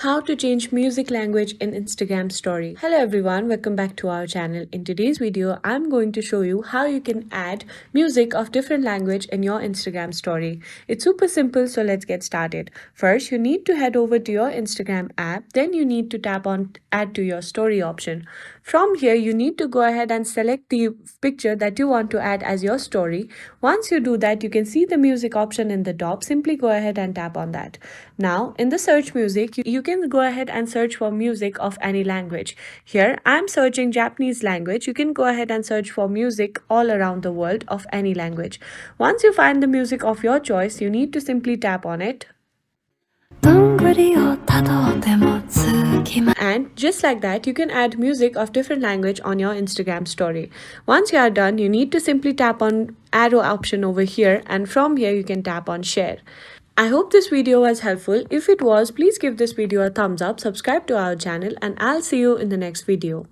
How to change music language in Instagram story. Hello everyone, welcome back to our channel. In today's video, I'm going to show you how you can add music of different language in your Instagram story. It's super simple, so let's get started. First, you need to head over to your Instagram app. Then you need to tap on add to your story option. From here, you need to go ahead and select the picture that you want to add as your story. Once you do that, you can see the music option in the top. Simply go ahead and tap on that. Now, in the search music, you can go ahead and search for music of any language. Here, I'm searching Japanese language. You can go ahead and search for music all around the world of any language. Once you find the music of your choice, you need to simply tap on it. And just like that, you can add music of different language on your Instagram story. Once you are done, you need to simply tap on arrow option over here, and from here you can tap on share. I hope this video was helpful. If it was, please give this video a thumbs up, subscribe to our channel, and I'll see you in the next video.